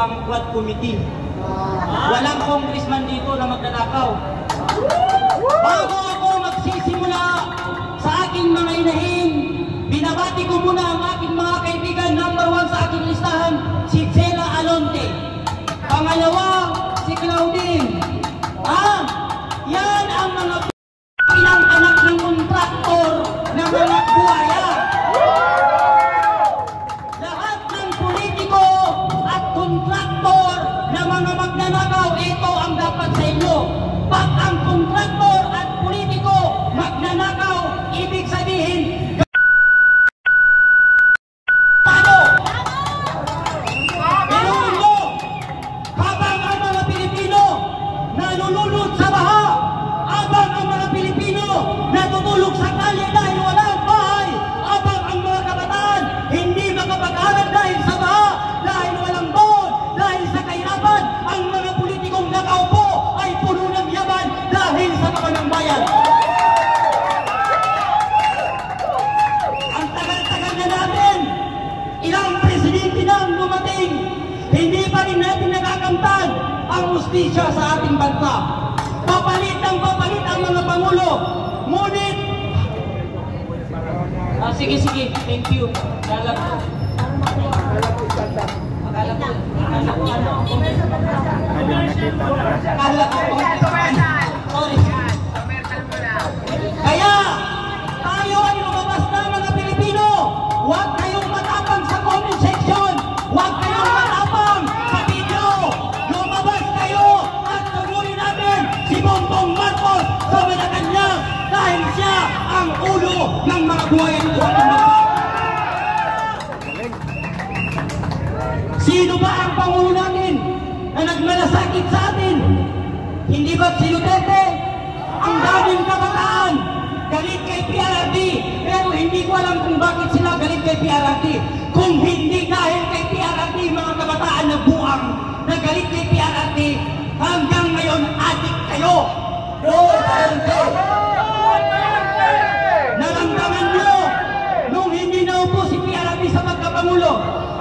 ang Quad Committee. Walang congressman dito na magnanakaw. Bago ako magsisimula sa aking mga inahin, binabati ko muna ang aking mga kaibigan. Number 1 sa aking listahan, si Chela Alonte. Pangalawa, si Claudine. Yan ang mga pinang anak ng kontraktor ng mga buhaya. Lahat ng politiko at kontraktor na mga magnanakaw, ito ang dapat sa inyo. Pag ang kontraktor at politiko magnanakaw, ibig sabihin nalulunod sa baha, abang ang mga Pilipino natutulog sa kalye dahil walang bahay, abang ang mga kabataan hindi makapag-aral dahil sa baha, dahil walang baon, dahil sa kahirapan, ang mga politikong nakaupo ay puno ng yaman dahil sa kaban ng bayan. Ang tagal-tagal na natin, ilang presidente na ang dumating, hindi pa rin natin nakakamtan ang hustisya sa ating bansa. Papalit ang mga pangulo. Ngunit sige, thank you. Akala ko sorry. Kaya tayo ay lumabas na mga Pilipino. Huwag kayong matapang sa comment section. Huwag kayong matapang sa video. Lumabas kayo at tuloy natin si Bongbong Marcos sa Malacanang dahil siya ang ulo ng mga buhayan sa ating bansa. Sino ba ang pangulo natin na nagmalasakit sa atin? Hindi ba si Duterte? Ang daming kabataan galit kay PRRD, pero hindi ko alam kung bakit sila galit kay PRRD. Kung hindi dahil kay PRRD, mga kabataan na buang na galit kay PRRD, hanggang ngayon adik kayo. Naramdaman nyo nung hindi naupo si PRRD sa pagkapangulo.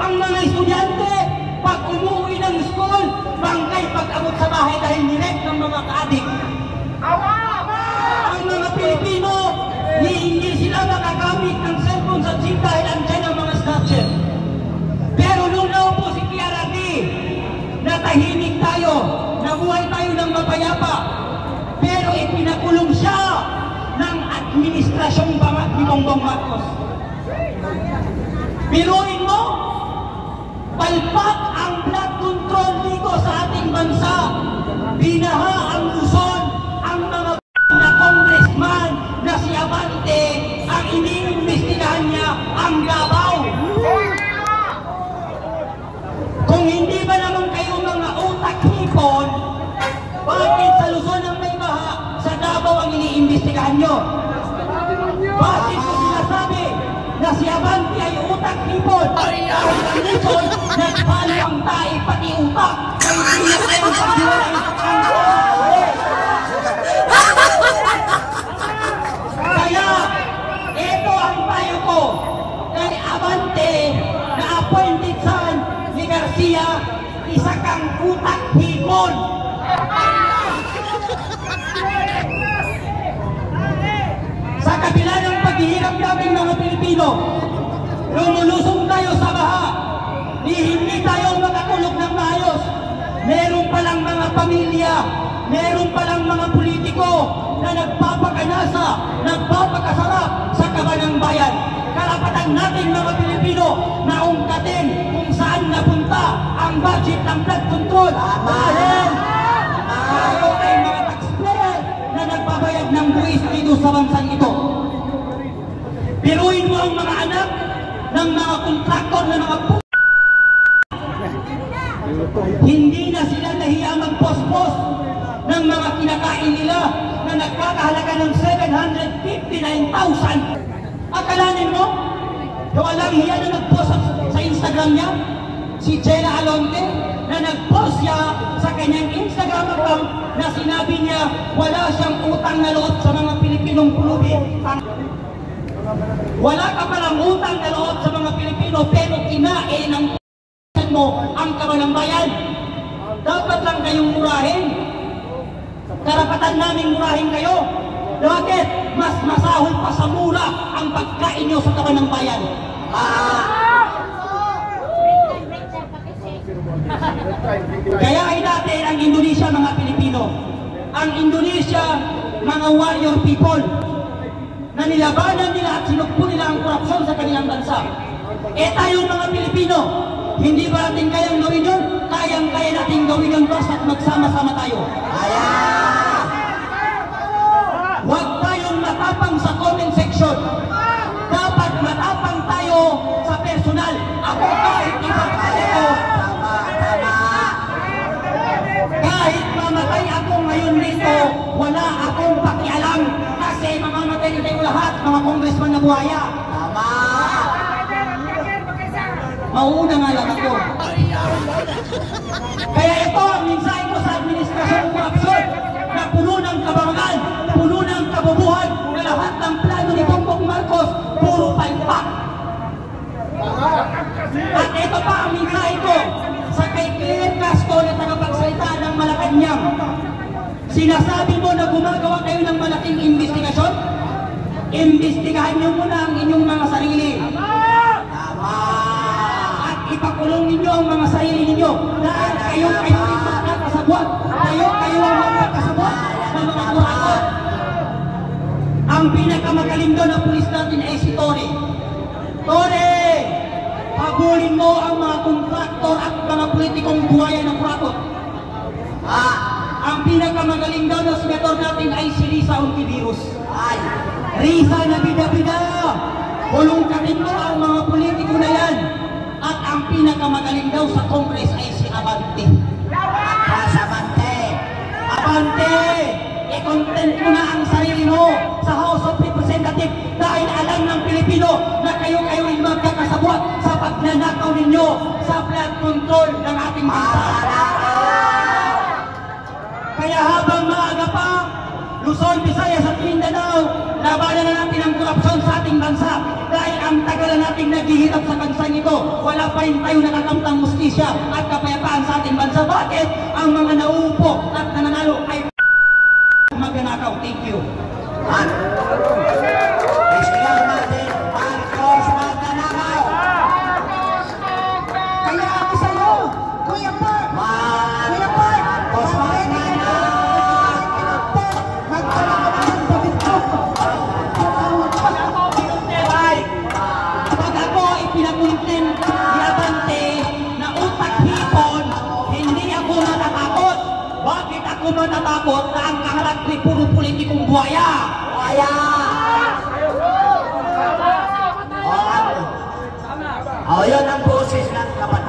Ang mga estudyante, pag umuwi ng school, bangkay pag-abot sa bahay dahil nilek ng mga kaadik. Ang mga Pilipino, hindi sila makagamit ng cellphone sa jeep dahil andyan ang mga snatcher. Pero nung naupo si PRRD, natahimik tayo, nabuhay tayo ng mapayapa. Pero ipinakulong siya ng administrasyong ni Bongbong Marcos. Biruin mo, palpak ang blood control dito sa ating bansa. Binaha ang Luzon, ang mga na congressman na si Abante, ang iniimbestigahan niya ang Davao. Kung hindi ba naman kayo mga utak hipon, bakit sa Luzon ang may baha, sa Davao ang iniimbestigahan nyo? Bakit ko sinasabi na si Abante ay utak hipon? Ang Luzon, nagpalo ang tae pati utak. Kaya hindi na kayo paghiwalay ang kaya, ito ang payo ko kay Abante na appointed son ni Garcia, isa kang utak hipon. Sa kabila ng paghihirap namin mga Pilipino, lumulusong tayo sa baha, hindi tayo makakulog ng maayos. Meron palang mga pamilya, meron palang mga politiko na nagpapakanasa, nagpapakasarap sa kabanang bayan. Karapatan natin mga Pilipino na ungkatin kung saan napunta ang budget ng blood control. Dahil tayo ay mga taxpayer na nagbabayad ng buwis dito sa bansang ito. Biruin mo ang mga anak ng mga kontraktor na mga hindi na sila nahiya mag-post-post ng mga kinakain nila na nagkakahalaga ng 759,000. Akalanin mo, walang hiya na nag-post sa Instagram niya, si Chela Alonte, na nag-post siya sa kanyang Instagram account na sinabi niya wala siyang utang na loob sa mga Pilipinong pulubi. Wala ka palang utang na loob sa mga Pilipino pero kinain ng mo ang kaban ng bayan. Dapat lang kayong murahin. Karapatan naming murahin kayo. Bakit? Mas masahol pa sa mura ang pagkain nyo sa kaban ng bayan. Kaya ay natin ang Indonesia, mga Pilipino. Ang Indonesia, mga warrior people na nilabanan nila at sinukpo nila ang korupsyon sa kanilang bansa. Tayong mga Pilipino, hindi ba natin kayang gawin yun? Kayang-kaya natin gawin yun, basta magsama-sama tayo. Huwag tayong matapang sa comment section. Dapat matapang tayo sa personal. Ako kahit ibang ko, kahit mamatay ako ngayon dito, wala akong pakialam kasi mamamatay na tayo lahat, mga congressman na buhaya. Mauuna nga lang ako. Kaya ito ang mensahe ko sa administrasyong korupsyon na puno ng kabangan, puno ng kabubuhan, na lahat ng plano ni Bongbong Marcos, puro palpak. At ito pa ang mensahe ko sa kay Claire Castro na tagapagsalita ng Malacanang. Sinasabi mo na gumagawa kayo ng malaking investigasyon? Imbestigahan niyo muna ang inyong mga sarili. At ipakulong ninyo ang mga sarili ninyo dahil kayo ang magkakasabwat. Kayo ang magkakasabwat ng mga kurakot. Ang pinakamagaling doon na pulis natin ay si Tore. Tore! Habulin mo ang mga kontraktor at mga politikong buhaya ng kurakot. Ang pinakamagaling daw na senator natin ay si Risa Ontiveros. Risa na bida-bida! Hulungkatin mo ang mga politiko na yan. At ang pinakamagaling daw sa Congress ay si Abante. Abante! I-content mo na ang sarili mo sa House of Representatives dahil alam ng Pilipino na kayo ay magkakasabwat sa pagnanakaw ninyo sa flood control ng ating bansa. Kaya habang maaga pa, Luzon, Visayas at Mindanao, labanan na natin ang korupsyon sa ating bansa dahil ang tagal na nating naghihirap sa bansang ito, wala pa rin tayo nakakamtang mustisya at kapayapaan sa ating bansa. Bakit? Ang mga nauupo at nananalo ay magnanakaw. Thank you. Kaya ako sa'yo, Kuya Park! Kuya Park! Pag ako ipinapuntin ni Abante na utak hipon, hindi ako natatakot. Bakit ako natatakot na ang kaharap ni puro politikong buhaya? Yun ang boses ng kapatid.